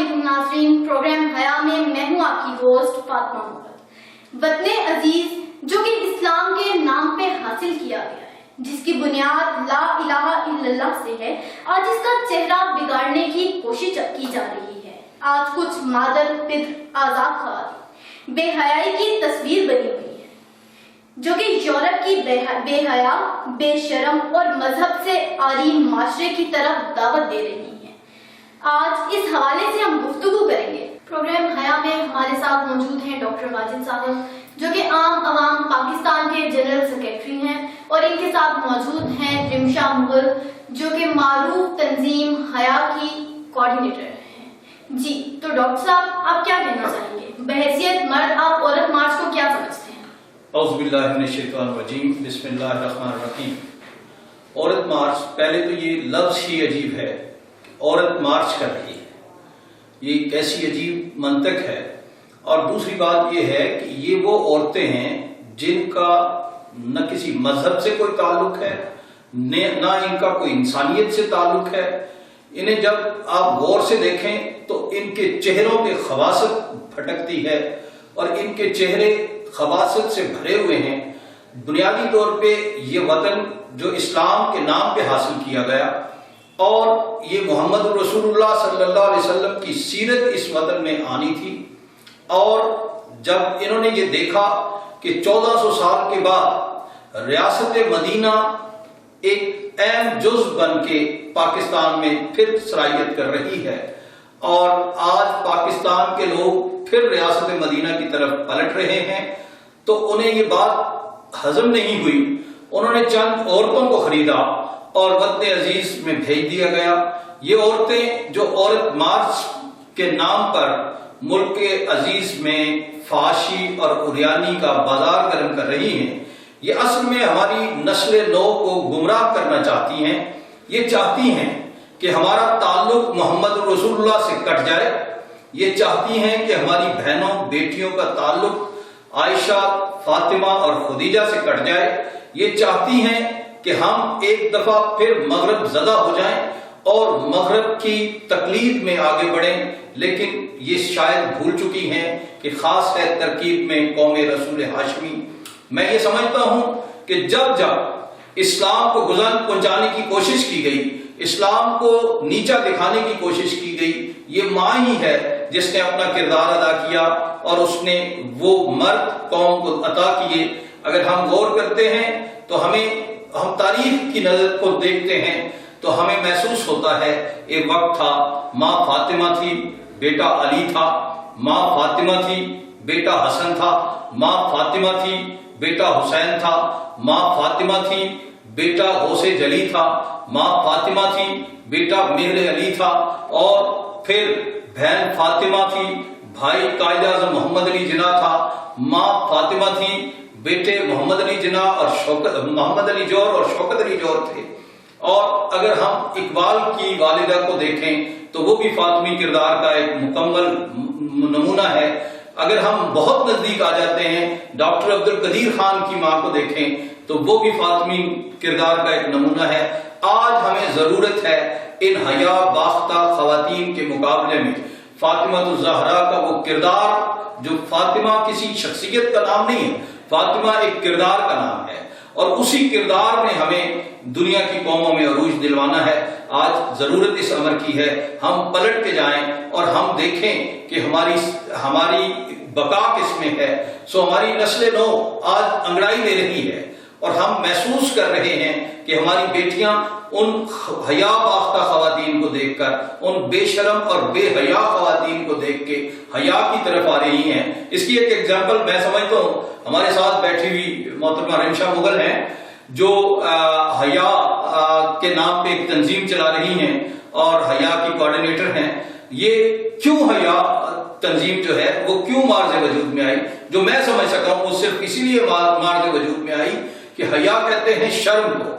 علیکم ناظرین، پروگرام حیا میں میں ہوں آپ کی ہوسٹ فاطمہ محمد۔ وطن عزیز جو کہ اسلام کے نام پہ حاصل کیا گیا ہے، جس کی بنیاد لا الہ الا اللہ سے ہے، آج اس کا چہرہ بگاڑنے کی کوشش کی جا رہی ہے۔ آج کچھ مادر پدر آزاد خواتین بے حیائی کی تصویر بنی ہوئی ہے، جو کہ یورپ کی بے حیا، بے شرم اور مذہب سے عاری معاشرے کی طرف دعوت دے رہی ہیں۔ آج اس حوالے سے ہم گفتگو کریں گے۔ پروگرام حیا میں ہمارے ساتھ موجود ہیں ڈاکٹر واجد صاحب، جو کہ عام عوام پاکستان کے جنرل سیکرٹری ہیں، اور ان کے ساتھ موجود ہیں رمشا مغل، جو کہ معروف تنظیم حیا کی کوارڈینیٹر ہیں۔ جی تو ڈاکٹر صاحب، آپ کیا کہنا چاہیں گے؟ بحیثیت مرد آپ عورت مارچ کو کیا سمجھتے ہیں؟ اعوذ باللہ من الشیطان الرجیم، بسم اللہ الرحمن الرحیم۔ عورت مارچ، پہلے تو یہ لفظ ہی عجیب ہے، عورت مارچ کر رہی ہے، یہ کیسی عجیب منطق ہے۔ اور دوسری بات یہ ہے کہ یہ وہ عورتیں ہیں جن کا نہ کسی مذہب سے کوئی تعلق ہے، نہ ان کا کوئی انسانیت سے تعلق ہے۔ انہیں جب آپ غور سے دیکھیں تو ان کے چہروں پہ خباثت بھٹکتی ہے، اور ان کے چہرے خباثت سے بھرے ہوئے ہیں۔ بنیادی طور پہ یہ وطن جو اسلام کے نام پہ حاصل کیا گیا، اور یہ محمد رسول اللہ صلی اللہ علیہ وسلم کی سیرت اس وطن میں آنی تھی، اور جب انہوں نے یہ دیکھا کہ 1400 سال کے بعد ریاست مدینہ ایک اہم جز بن کے پاکستان میں پھر سرایت کر رہی ہے، اور آج پاکستان کے لوگ پھر ریاست مدینہ کی طرف پلٹ رہے ہیں، تو انہیں یہ بات ہضم نہیں ہوئی۔ انہوں نے چند عورتوں کو خریدا اور وطن عزیز میں بھیج دیا گیا۔ یہ عورتیں جو عورت مارچ کے نام پر ملک عزیز میں فحاشی اور عریانی کا بازار گرم کر رہی ہیں، یہ اصل میں ہماری نسل نو کو گمراہ کرنا چاہتی ہیں۔ یہ چاہتی ہیں کہ ہمارا تعلق محمد رسول اللہ سے کٹ جائے، یہ چاہتی ہیں کہ ہماری بہنوں بیٹیوں کا تعلق عائشہ، فاطمہ اور خدیجہ سے کٹ جائے، یہ چاہتی ہیں کہ ہم ایک دفعہ پھر مغرب زدہ ہو جائیں اور مغرب کی تقلید میں آگے بڑھیں، لیکن یہ شاید بھول چکی ہیں کہ خاص ہے ترکیب میں قوم رسول ہاشمی۔ میں یہ سمجھتا ہوں کہ جب اسلام کو گزن پہنچانے کی کوشش کی گئی، اسلام کو نیچا دکھانے کی کوشش کی گئی، یہ ماں ہی ہے جس نے اپنا کردار ادا کیا، اور اس نے وہ مرد قوم کو عطا کیے۔ اگر ہم غور کرتے ہیں تو ہم تاریخ کی نظر کو دیکھتے ہیں تو ہمیں محسوس ہوتا ہے ایک وقت تھا ماں فاطمہ تھی، بیٹا علی تھا، ماں فاطمہ تھی، بیٹا حسن تھا، ماں فاطمہ تھی، بیٹا حسین تھا، ماں فاطمہ تھی، بیٹا غوث جلی تھا، ماں فاطمہ تھی، بیٹا میر علی تھا، اور پھر بہن فاطمہ تھی، بھائی قائد اعظم محمد علی جناح تھا، ماں فاطمہ تھی، بیٹے محمد علی جناح اور محمد علی جوہر اور شوکت علی جوہر تھے۔ اور اگر ہم اقبال کی والدہ کو دیکھیں تو وہ بھی فاطمی کردار کا ایک مکمل نمونہ ہے۔ اگر ہم بہت نزدیک آ جاتے ہیں، ڈاکٹر عبد القدیر خان کی ماں کو دیکھیں تو وہ بھی فاطمی کردار کا ایک نمونہ ہے۔ آج ہمیں ضرورت ہے ان حیا باختہ خواتین کے مقابلے میں فاطمہ الزہرا کا وہ کردار، جو فاطمہ کسی شخصیت کا نام نہیں ہے، فاطمہ ایک کردار کا نام ہے، اور اسی کردار میں ہمیں دنیا کی قوموں میں عروج دلوانا ہے۔ آج ضرورت اس امر کی ہے ہم پلٹ کے جائیں اور ہم دیکھیں کہ ہماری بقا کس میں ہے۔ ہماری نسل نو آج انگڑائی لے رہی ہے، اور ہم محسوس کر رہے ہیں کہ ہماری بیٹیاں ان حیا باختہ خواتین کو دیکھ کر، ان بے شرم اور بے حیا خواتین کو دیکھ کے حیا کی طرف آ رہی ہیں۔ اس کی ایک ایگزامپل میں سمجھتا ہوں، ہمارے ساتھ بیٹھی ہوئی محترمہ رمشا مغل ہیں، جو حیا کے نام پہ ایک تنظیم چلا رہی ہیں اور حیا کی کوارڈینیٹر ہیں۔ یہ کیوں حیا تنظیم جو ہے وہ کیوں مارج وجود میں آئی؟ جو میں سمجھ سکا ہوں وہ صرف اسی لیے مارج وجود میں آئی کہ حیا کہتے ہیں شرم کو،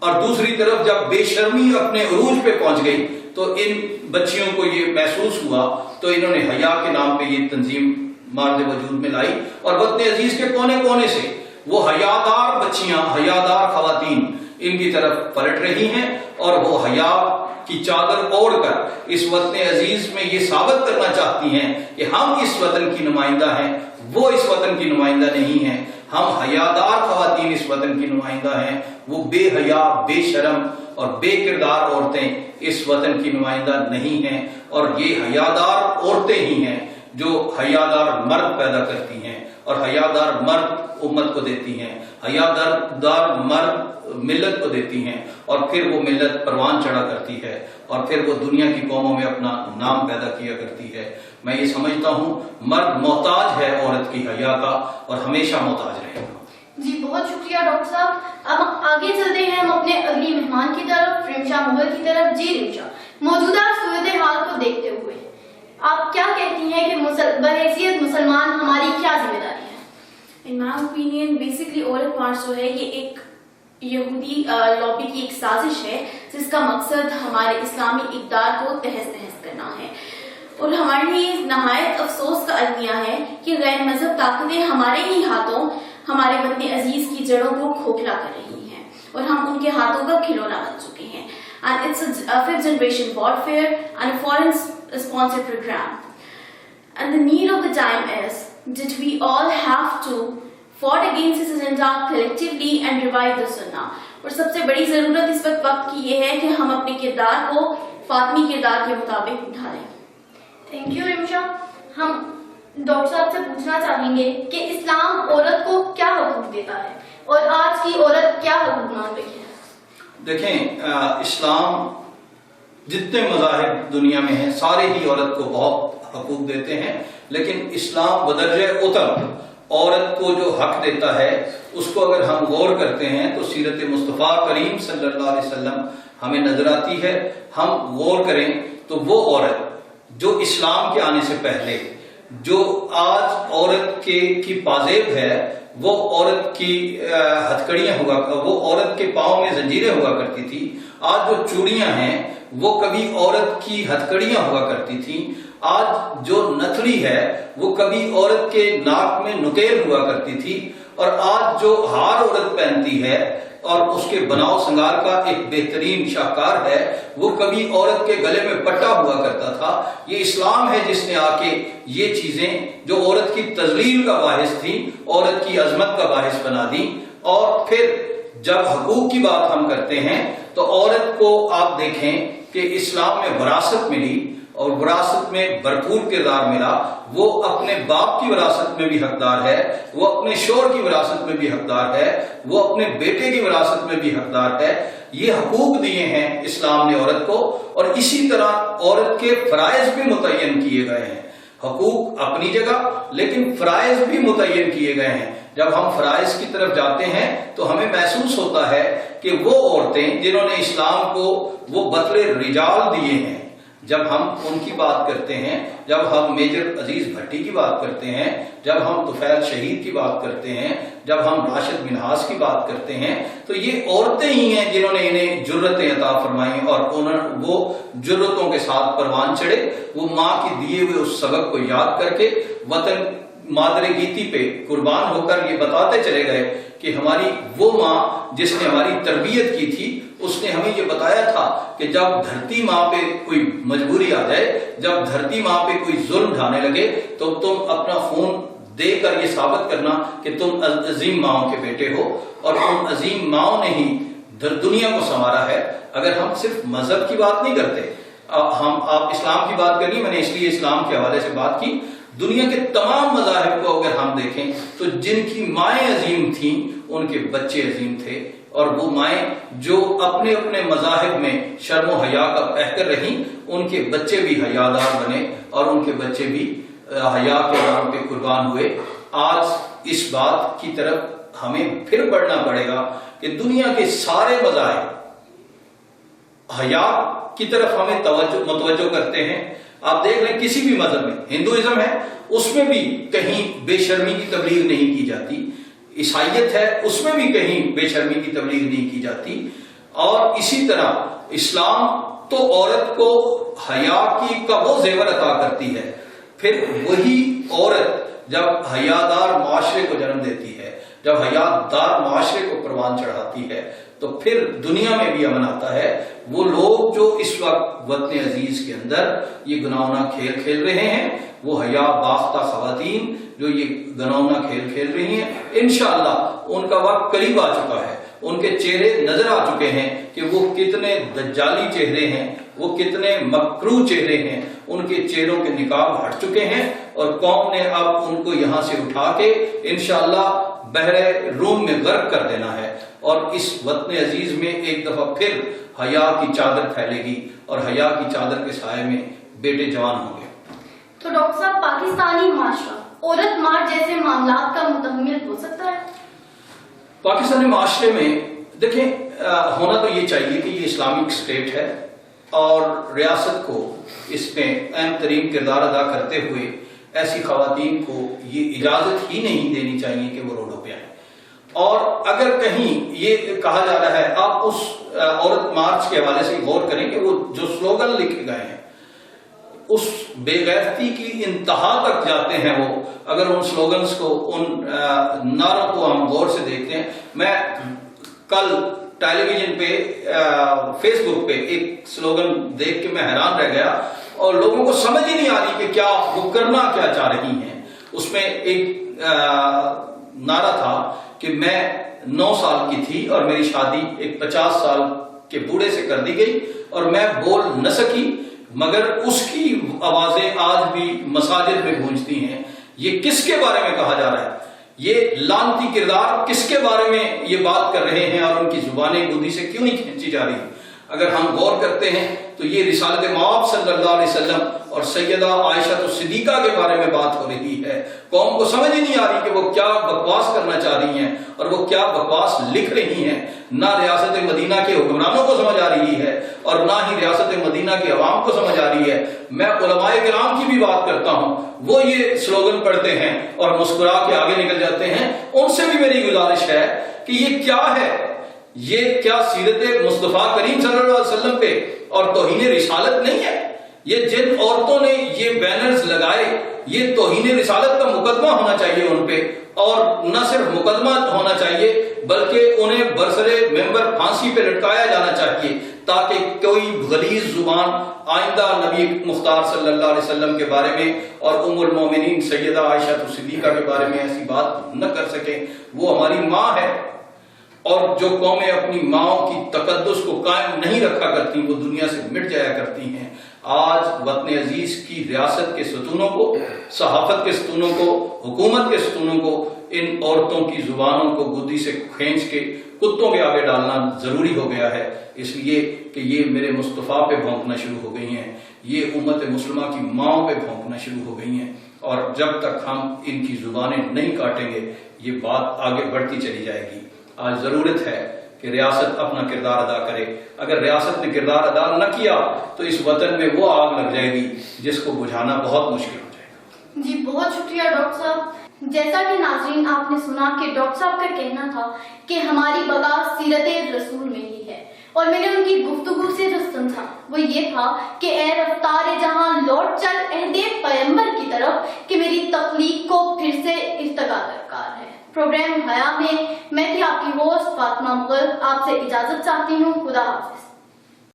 اور دوسری طرف جب بے شرمی اپنے عروج پہ پہنچ گئی تو ان بچیوں کو یہ محسوس ہوا، تو انہوں نے حیا کے نام پہ یہ تنظیم مارج وجود میں لائی، اور وطن عزیز کے کونے کونے سے وہ حیادار بچیاں، حیادار خواتین ان کی طرف پلٹ رہی ہیں، اور وہ حیا کی چادر اوڑھ کر اس وطن عزیز میں یہ ثابت کرنا چاہتی ہیں کہ ہم اس وطن کی نمائندہ ہیں، وہ اس وطن کی نمائندہ نہیں ہیں۔ ہم حیادار خواتین اس وطن کی نمائندہ ہیں، وہ بے حیا، بے شرم اور بے کردار عورتیں اس وطن کی نمائندہ نہیں ہیں، اور یہ حیادار عورتیں ہی ہیں جو حیادار مرد پیدا کرتی ہیں، اور حیادار مرد امت کو دیتی ہیں، حیادار مرد ملت کو دیتی ہیں، اور پھر وہ ملت پروان چڑھا کرتی ہے، اور پھر وہ دنیا کی قوموں میں اپنا نام پیدا کیا کرتی ہے۔ میں یہ سمجھتا ہوں مرد محتاج ہے عورت کی حیا کا، اور ہمیشہ محتاج رہے گا۔ جی بہت شکریہ ڈاکٹر صاحب۔ اب آگے چلتے ہیں ہم اپنے اگلی مہمان کی طرف، رمشا مغل کی طرف۔ جی رمشا، موجودہ صورتحال کو دیکھتے ہوئے آپ کیا کہتی ہیں کہ بحیثیت مسلمان ہماری کیا ذمہ داری ہے؟ In my opinion, basically عورت مارچ جو ہے یہ ایک یہودی لابی کی ایک سازش ہے جس کا مقصد ہمارے اسلامی اقدار کو تہس نہس کرنا ہے، اور ہمارے لیے نہایت افسوس کا المیہ ہے کہ غیر مذہب طاقتیں ہمارے ہی ہاتھوں ہمارے وطن عزیز کی جڑوں کو کھوکھلا کر رہی ہیں، اور ہم ان کے ہاتھوں کا کھلونا بن چکے ہیں۔ And it's a fifth generation warfare and a foreign sponsored program. And the need of the time is that we all have to fight against this agenda collectively and revive the sunnah. اور سب سے بڑی ضرورت اس وقت کی یہ ہے کہ ہم اپنے کردار کو فاطمی کردار کے مطابق ڈھالیں۔ Thank you Rimsha. ہم ڈاکٹر صاحب سے پوچھنا چاہیں گے کہ اسلام عورت کو کیا حقوق دیتا ہے اور آج کی عورت کیا حقوق مانگ رہی ہے؟ دیکھیں، اسلام جتنے مذاہب دنیا میں ہیں سارے ہی عورت کو بہت حقوق دیتے ہیں، لیکن اسلام بدرجہ اتم عورت کو جو حق دیتا ہے اس کو اگر ہم غور کرتے ہیں تو سیرت مصطفیٰ کریم صلی اللہ علیہ وسلم ہمیں نظر آتی ہے۔ ہم غور کریں تو وہ عورت جو اسلام کے آنے سے پہلے جو آج عورت کی پازیب ہے، وہ عورت کی ہتھکڑیاں ہوا، وہ عورت کے پاؤں میں زنجیریں ہوا کرتی تھی۔ آج جو چوڑیاں ہیں وہ کبھی عورت کی ہتھکڑیاں ہوا کرتی تھیں۔ آج جو نتھڑی ہے وہ کبھی عورت کے ناک میں نکیل ہوا کرتی تھی، اور آج جو ہار عورت پہنتی ہے اور اس کے بناؤ سنگار کا ایک بہترین شاہکار ہے وہ کبھی عورت کے گلے میں پٹا ہوا کرتا تھا۔ یہ اسلام ہے جس نے آ کے یہ چیزیں جو عورت کی تذلیل کا باعث تھی، عورت کی عظمت کا باعث بنا دی۔ اور پھر جب حقوق کی بات ہم کرتے ہیں تو عورت کو آپ دیکھیں کہ اسلام میں وراثت ملی، اور وراثت میں بھرپور کردار ملا۔ وہ اپنے باپ کی وراثت میں بھی حقدار ہے، وہ اپنے شوہر کی وراثت میں بھی حقدار ہے، وہ اپنے بیٹے کی وراثت میں بھی حقدار ہے۔ یہ حقوق دیے ہیں اسلام نے عورت کو، اور اسی طرح عورت کے فرائض بھی متعین کیے گئے ہیں۔ حقوق اپنی جگہ، لیکن فرائض بھی متعین کیے گئے ہیں۔ جب ہم فرائض کی طرف جاتے ہیں تو ہمیں محسوس ہوتا ہے کہ وہ عورتیں جنہوں نے اسلام کو وہ بطل رجال دیے ہیں، جب ہم ان کی بات کرتے ہیں، جب ہم میجر عزیز بھٹی کی بات کرتے ہیں، جب ہم طفیل شہید کی بات کرتے ہیں، جب ہم راشد منہاس کی بات کرتے ہیں، تو یہ عورتیں ہی ہیں جنہوں نے انہیں جرتیں عطا فرمائیں، اور وہ جرتوں کے ساتھ پروان چڑھے۔ وہ ماں کے دیے ہوئے اس سبق کو یاد کر کے وطن مادر گیتی پہ قربان ہو کر یہ بتاتے چلے گئے کہ ہماری وہ ماں جس نے ہماری تربیت کی تھی، اس نے ہمیں یہ بتایا تھا کہ جب دھرتی ماں پہ کوئی مجبوری آ جائے، جب دھرتی ماں پہ کوئی ظلم ڈھانے لگے، تو تم اپنا خون دے کر یہ ثابت کرنا کہ تم عظیم ماؤں کے بیٹے ہو، اور ان عظیم ماؤں نے ہی دنیا کو سنوارا ہے۔ اگر ہم صرف مذہب کی بات نہیں کرتے، آپ اسلام کی بات کرنی، میں نے اس لیے اسلام کے حوالے سے بات کی۔ دنیا کے تمام مذاہب کو اگر ہم دیکھیں تو جن کی مائیں عظیم تھیں ان کے بچے عظیم تھے، اور وہ مائیں جو اپنے اپنے مذاہب میں شرم و حیا کا پیکر رہیں، ان کے بچے بھی حیادار بنے، اور ان کے بچے بھی حیا کے نام پہ قربان ہوئے۔ آج اس بات کی طرف ہمیں پھر بڑھنا پڑے گا کہ دنیا کے سارے مذاہب حیا کی طرف ہمیں متوجہ کرتے ہیں۔ آپ دیکھ لیں کسی بھی مذہب میں، ہندوازم ہے اس میں بھی کہیں بے شرمی کی تبلیغ نہیں کی جاتی، عیسائیت ہے اس میں بھی کہیں بے شرمی کی تبلیغ نہیں کی جاتی، اور اسی طرح اسلام تو عورت کو حیا کا وہ زیور عطا کرتی ہے۔ پھر وہی عورت جب حیادار معاشرے کو جنم دیتی ہے، جب حیادار معاشرے کو پروان چڑھاتی ہے، تو پھر دنیا میں بھی امن آتا ہے۔ وہ لوگ جو اس وقت وطن عزیز کے اندر یہ گناؤنا کھیل کھیل رہے ہیں، وہ حیا باختہ خواتین جو یہ گناؤنا کھیل کھیل رہی ہیں، انشاءاللہ ان کا وقت قریب آ چکا ہے، ان کے چہرے نظر آ چکے ہیں کہ وہ کتنے دجالی چہرے ہیں، وہ کتنے مکروہ چہرے ہیں، ان کے چہروں کے نقاب ہٹ چکے ہیں، اور قوم نے اب ان کو یہاں سے اٹھا کے انشاءاللہ بحر روم میں غرق کر دینا ہے، اور اس وطن عزیز میں ایک دفعہ پھر حیا کی چادر پھیلے گی، اور حیا کی چادر کے سائے میں بیٹے جوان ہوں گے۔ تو ڈاکٹر صاحب، پاکستانی معاشرہ عورت مار جیسے معاملات کا متحمل ہو سکتا ہے؟ پاکستانی معاشرے میں دیکھیں، ہونا تو یہ چاہیے کہ یہ اسلامک اسٹیٹ ہے، اور ریاست کو اس میں اہم ترین کردار ادا کرتے ہوئے ایسی خواتین کو یہ اجازت ہی نہیں دینی چاہیے کہ وہ روڈوں پہ آئیں۔ اور اگر کہیں یہ کہا جا رہا ہے، آپ اس عورت مارچ کے حوالے سے غور کریں کہ وہ جو سلوگن لکھے گئے ہیں اس بے غیرتی کی انتہا تک جاتے ہیں۔ وہ اگر ان سلوگنز کو، ان نعروں کو ہم غور سے دیکھتے ہیں، میں کل ٹیلی ویژن پہ فیس بک پہ ایک سلوگن دیکھ کے میں حیران رہ گیا، اور لوگوں کو سمجھ ہی نہیں آ رہی کہ کیا وہ کرنا کیا چاہ رہی ہیں۔ اس میں ایک نعرہ تھا کہ میں 9 سال کی تھی اور میری شادی ایک 50 سال کے بوڑھے سے کر دی گئی، اور میں بول نہ سکی، مگر اس کی آوازیں آج بھی مساجد میں گونجتی ہیں۔ یہ کس کے بارے میں کہا جا رہا ہے؟ یہ لعنتی کردار کس کے بارے میں یہ بات کر رہے ہیں، اور ان کی زبانیں گودی سے کیوں نہیں کھینچی جا رہی؟ اگر ہم غور کرتے ہیں تو یہ رسالت مآب صلی اللہ علیہ وسلم اور سیدہ عائشہ صدیقہ کے بارے میں بات ہو رہی ہے۔ قوم کو سمجھ ہی نہیں آ رہی کہ وہ کیا بکواس کرنا چاہ رہی ہیں اور وہ کیا بکواس لکھ رہی ہیں۔ نہ ریاست مدینہ کے حکمرانوں کو سمجھ آ رہی ہے، اور نہ ہی ریاست مدینہ کے عوام کو سمجھ آ رہی ہے۔ میں علماء کرام کی بھی بات کرتا ہوں، وہ یہ سلوگن پڑھتے ہیں اور مسکرا کے آگے نکل جاتے ہیں۔ ان سے بھی میری گزارش ہے کہ یہ کیا ہے؟ یہ کیا سیرت مصطفیٰ کریم صلی اللہ علیہ وسلم پہ اور توہین رسالت نہیں ہے؟ یہ جن عورتوں نے یہ بینرز لگائے، یہ توہین رسالت کا مقدمہ ہونا چاہیے ان پہ، اور نہ صرف مقدمہ ہونا چاہیے بلکہ انہیں برسرے ممبر پھانسی پہ لٹکایا جانا چاہیے، تاکہ کوئی غلیظ زبان آئندہ نبی مختار صلی اللہ علیہ وسلم کے بارے میں اور ام المومنین سیدہ عائشہ صدیقہ کے بارے میں ایسی بات نہ کر سکیں۔ وہ ہماری ماں ہے، اور جو قومیں اپنی ماؤں کی تقدس کو قائم نہیں رکھا کرتی وہ دنیا سے مٹ جایا کرتی ہیں۔ آج وطن عزیز کی ریاست کے ستونوں کو، صحافت کے ستونوں کو، حکومت کے ستونوں کو ان عورتوں کی زبانوں کو گدی سے کھینچ کے کتوں کے آگے ڈالنا ضروری ہو گیا ہے، اس لیے کہ یہ میرے مصطفیٰ پہ بھونکنا شروع ہو گئی ہیں، یہ امت مسلمہ کی ماؤں پہ بھونکنا شروع ہو گئی ہیں، اور جب تک ہم ان کی زبانیں نہیں کاٹیں گے یہ بات آگے بڑھتی چلی جائے گی۔ آج ضرورت ہے کہ ریاست اپنا کردار ادا کرے۔ اگر ریاست نے کردار ادا نہ کیا تو اس وطن میں وہ آگ لگ جائے گی جس کو بجھانا بہت مشکل ہو جائے گا۔ جی بہت شکریہ ڈاکٹر صاحب۔ جیسا کہ ناظرین آپ نے سنا کہ ڈاکٹر صاحب کا کہنا تھا کہ ہماری بقا سیرت رسول میں ہی ہے، اور میں نے ان کی گفتگو سے جو سمجھا وہ یہ تھا کہ اے رفتار جہاں لوٹ چل عہد پیغمبر کی طرف، کہ میری تخلیق کو پھر سے ارتقا درکار ہے۔ پروگرام حیا میں میں تھی آپ کی ہوسٹ فاطمہ مغل، آپ سے اجازت چاہتی ہوں۔ خدا حافظ۔